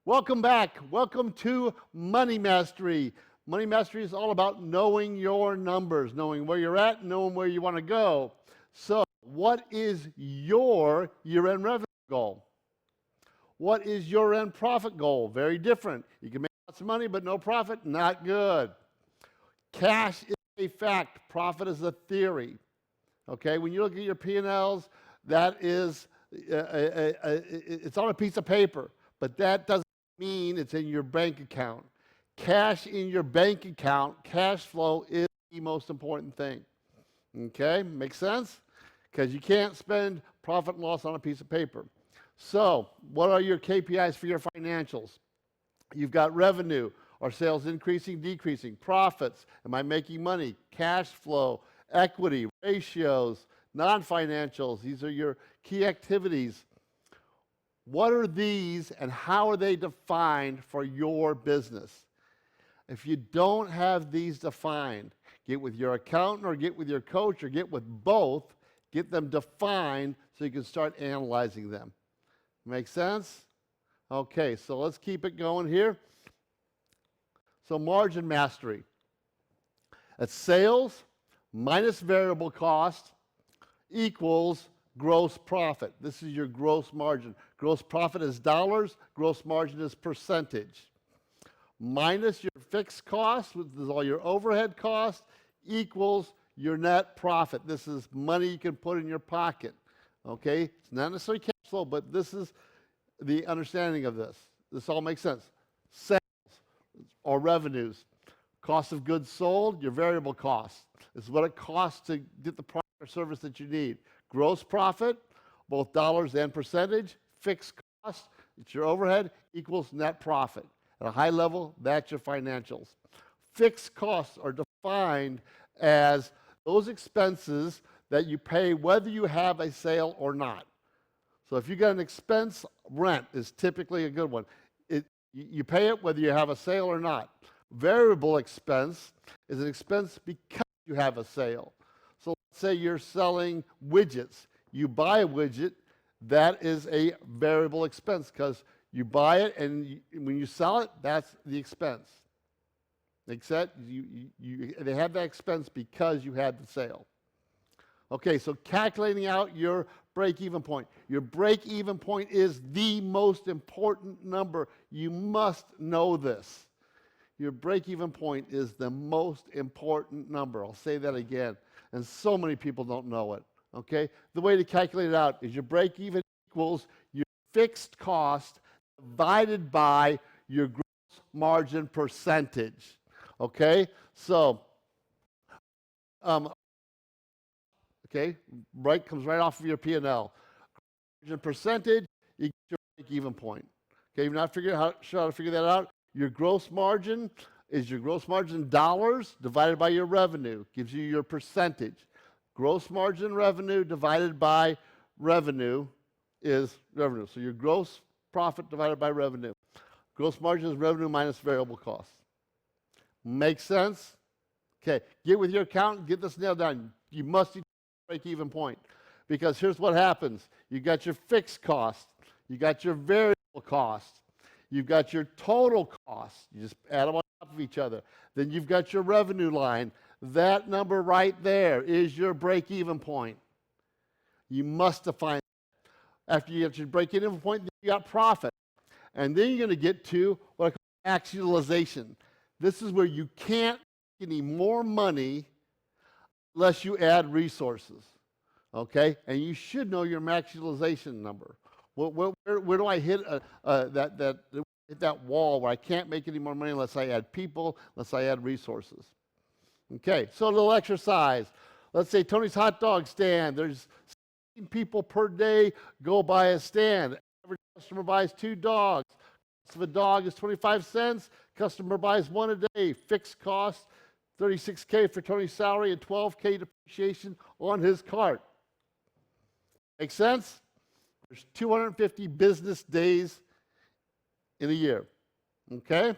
Welcome back. Welcome to Money Mastery. Money Mastery is all about knowing your numbers, knowing where you're at, knowing where you want to go. So, what is your year-end revenue goal? What is your end profit goal? Very different. You can make lots of money, but no profit, not good. Cash is a fact. Profit is a theory. Okay, when you look at your P&Ls, that is, it's on a piece of paper, but that doesn't mean it's in your bank account. Cash in your bank account, cash flow is the most important thing. Okay, makes sense? Because you can't spend profit and loss on a piece of paper. So, what are your KPIs for your financials? You've got revenue. Are sales increasing, decreasing? Profits. Am I making money? Cash flow, equity, ratios, non-financials. These are your key activities. What are these and how are they defined for your business? If you don't have these defined, get with your accountant or get with your coach or get with both, get them defined so you can start analyzing them. Make sense? Okay, so let's keep it going here. So margin mastery. That's sales minus variable cost equals gross profit. This is your gross margin. Gross profit is dollars, gross margin is percentage. Minus your fixed cost, which is all your overhead costs, equals your net profit. This is money you can put in your pocket. Okay? It's not necessarily cash flow, but this is the understanding of this. This all makes sense. Sales or revenues. Cost of goods sold, your variable cost. This is what it costs to get the product or service that you need. Gross profit, both dollars and percentage. Fixed cost, it's your overhead, equals net profit. At a high level, that's your financials. Fixed costs are defined as those expenses that you pay whether you have a sale or not. So if you got an expense, rent is typically a good one. You pay it whether you have a sale or not. Variable expense is an expense because you have a sale. So let's say you're selling widgets. You buy a widget, that is a variable expense because you buy it and when you sell it, that's the expense. Make sense? They have that expense because you had the sale. Okay, so calculating out your break-even point. Your break-even point is the most important number. You must know this. Your break-even point is the most important number. I'll say that again. And so many people don't know it. Okay? The way to calculate it out is your break-even equals your fixed cost divided by your gross margin percentage. Okay? So, right comes right off of your P&L. Margin percentage equals your break-even point. Okay, you're not sure how to figure that out. Your gross margin is your gross margin dollars divided by your revenue. Gives you your percentage. Gross margin revenue divided by revenue is revenue. So your gross profit divided by revenue. Gross margin is revenue minus variable costs. Make sense? Okay, get with your accountant, get this nailed down. You must break-even point. Because here's what happens. You got your fixed cost. You got your variable cost. You've got your total cost. You just add them on top of each other. Then you've got your revenue line. That number right there is your break-even point. You must define that. After you get your break-even point, then you got profit. And then you're going to get to what I call actualization. This is where you can't make any more money unless you add resources. Okay? And you should know your max utilization number. Where do I hit that wall where I can't make any more money unless I add people, unless I add resources? Okay, so a little exercise. Let's say Tony's hot dog stand. There's 16 people per day go by a stand. Every customer buys 2 dogs. Cost of a dog is 25 cents. Customer buys 1 a day. Fixed cost, $36K for Tony's salary and $12K depreciation on his cart. Make sense? There's 250 business days in a year. Okay?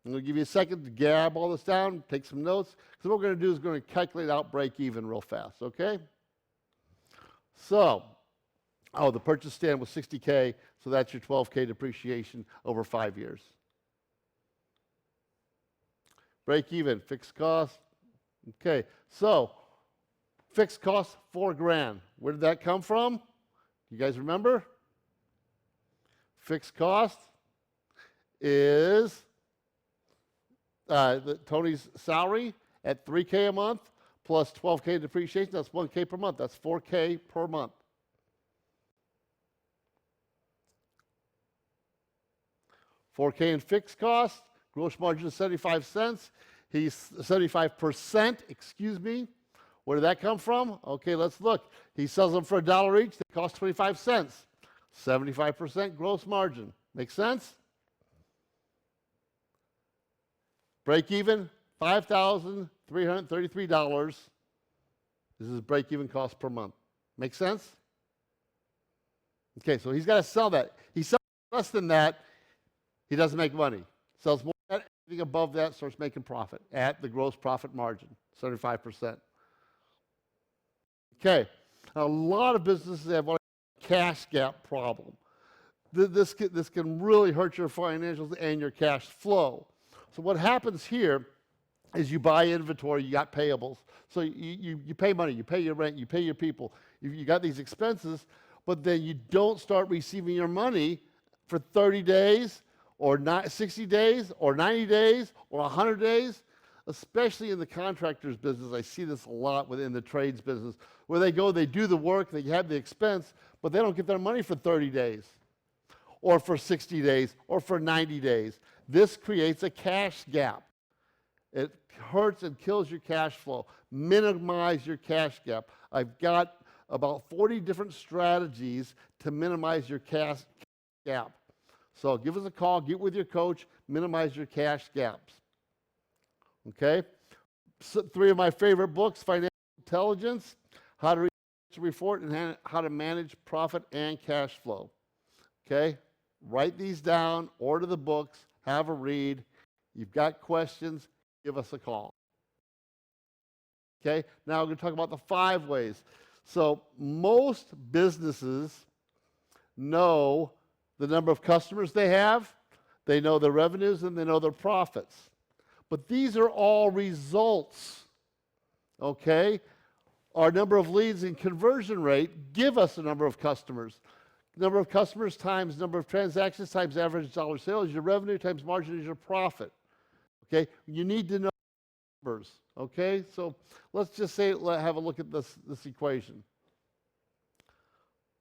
I'm going to give you a second to gab all this down, take some notes, because what we're going to do is we're going to calculate out break-even real fast, okay? So, the purchase stand was $60K, So that's your 12K depreciation over 5 years. Break even, fixed cost. Okay, so fixed cost, $4,000. Where did that come from? You guys remember? Fixed cost is Tony's salary at $3K a month plus 12K depreciation. That's $1K per month. That's $4K per month. $4K in fixed cost, gross margin is 75 cents. He's 75%, excuse me. Where did that come from? Okay, let's look. He sells them for $1 each. They cost 25 cents. 75% gross margin. Make sense? Break even, $5,333. This is break even cost per month. Make sense? Okay, so he's got to sell that. He sells less than that, he doesn't make money. Sells more than that, anything above that starts making profit at the gross profit margin, 75%. Okay, now, a lot of businesses have what I call a cash gap problem. This can really hurt your financials and your cash flow. So what happens here is you buy inventory, you got payables. So you pay money, you pay your rent, you pay your people. You got these expenses, but then you don't start receiving your money for 30 days or 60 days or 90 days or 100 days. Especially in the contractor's business, I see this a lot within the trades business, where they go, they do the work, they have the expense, but they don't get their money for 30 days or for 60 days or for 90 days. This creates a cash gap. It hurts and kills your cash flow. Minimize your cash gap. I've got about 40 different strategies to minimize your cash gap. So give us a call, get with your coach, minimize your cash gaps. Okay? So 3 of my favorite books, Financial Intelligence, How to Read a Report, and How to Manage Profit and Cash Flow. Okay? Write these down, order the books, have a read. You've got questions, give us a call. Okay? Now we're going to talk about the 5 ways. So most businesses know the number of customers they have, they know their revenues, and they know their profits. But these are all results, okay? Our number of leads and conversion rate give us a number of customers. Number of customers times number of transactions times average dollar sales, your revenue times margin is your profit, okay? You need to know numbers, okay? So let's just say, have a look at this equation.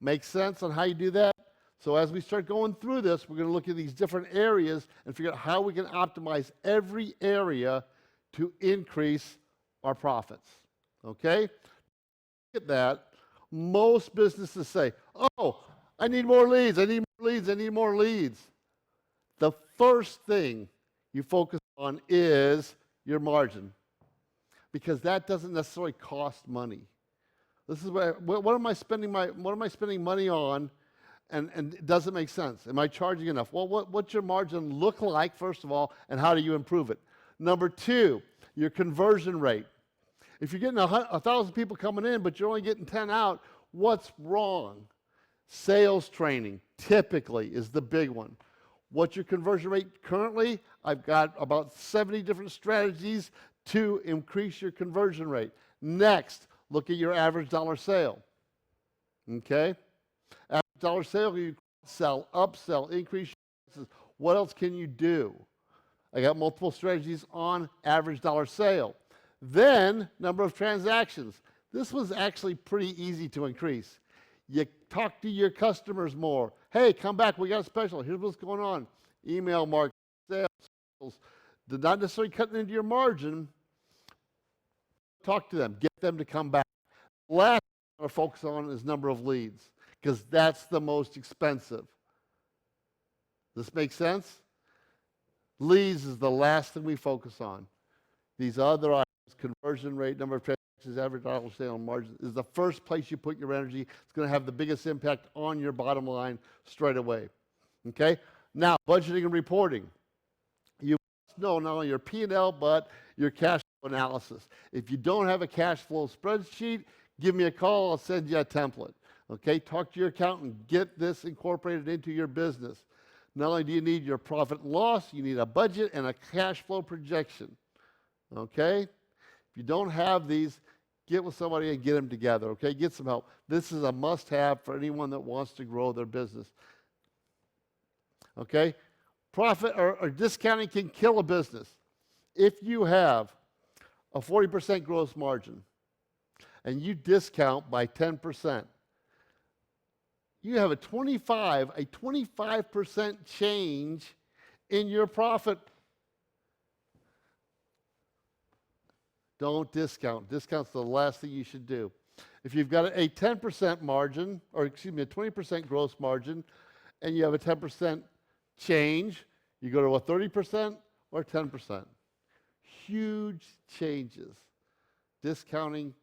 Make sense on how you do that? So as we start going through this, we're going to look at these different areas and figure out how we can optimize every area to increase our profits. Okay? Look at that. Most businesses say, oh, I need more leads, I need more leads, I need more leads. The first thing you focus on is your margin, because that doesn't necessarily cost money. This is what am I spending money on? And it doesn't make sense. Am I charging enough? Well, what's your margin look like, first of all, and how do you improve it? Number 2, your conversion rate. If you're getting 1,000 people coming in, but you're only getting 10 out, what's wrong? Sales training, typically, is the big one. What's your conversion rate currently? I've got about 70 different strategies to increase your conversion rate. Next, look at your average dollar sale. Okay? Average dollar sale, you sell, upsell, increase your prices. What else can you do? I got multiple strategies on average dollar sale. Then, number of transactions. This was actually pretty easy to increase. You talk to your customers more. Hey, come back, we got a special. Here's what's going on. Email marketing, sales. Not necessarily cutting into your margin. Talk to them. Get them to come back. Last thing I want to focus on is number of leads, because that's the most expensive. This makes sense? Leads is the last thing we focus on. These other items, conversion rate, number of transactions, average dollar sale, and margin, is the first place you put your energy. It's going to have the biggest impact on your bottom line straight away. Okay? Now, budgeting and reporting. You must know not only your P&L, but your cash flow analysis. If you don't have a cash flow spreadsheet, give me a call. I'll send you a template. Okay, talk to your accountant. Get this incorporated into your business. Not only do you need your profit and loss, you need a budget and a cash flow projection. Okay? If you don't have these, get with somebody and get them together. Okay? Get some help. This is a must-have for anyone that wants to grow their business. Okay? Profit or discounting can kill a business. If you have a 40% gross margin and you discount by 10%, you have a 25% change in your profit. Don't discount. Discount's the last thing you should do. If you've got a 10% margin, or excuse me, a 20% gross margin, and you have a 10% change, you go to a 30% or 10%. Huge changes. Discounting,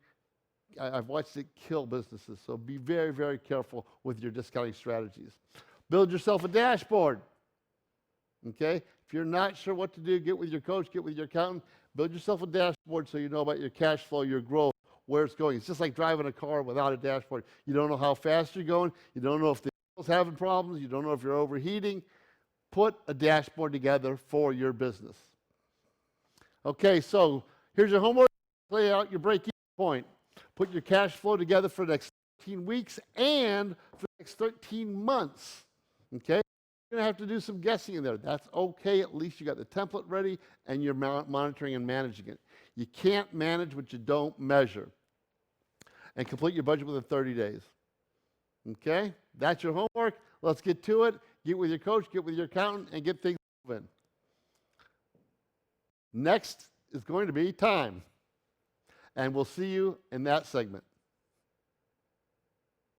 I've watched it kill businesses, so be very, very careful with your discounting strategies. Build yourself a dashboard. Okay? If you're not sure what to do, get with your coach, get with your accountant, build yourself a dashboard so you know about your cash flow, your growth, where it's going. It's just like driving a car without a dashboard. You don't know how fast you're going. You don't know if the wheel's having problems. You don't know if you're overheating. Put a dashboard together for your business. Okay, so here's your homework. Lay out your break-even point. Put your cash flow together for the next 13 weeks and for the next 13 months. Okay? You're going to have to do some guessing in there. That's okay. At least you got the template ready and you're monitoring and managing it. You can't manage what you don't measure. And complete your budget within 30 days. Okay? That's your homework. Let's get to it. Get with your coach, get with your accountant, and get things moving. Next is going to be time. And we'll see you in that segment.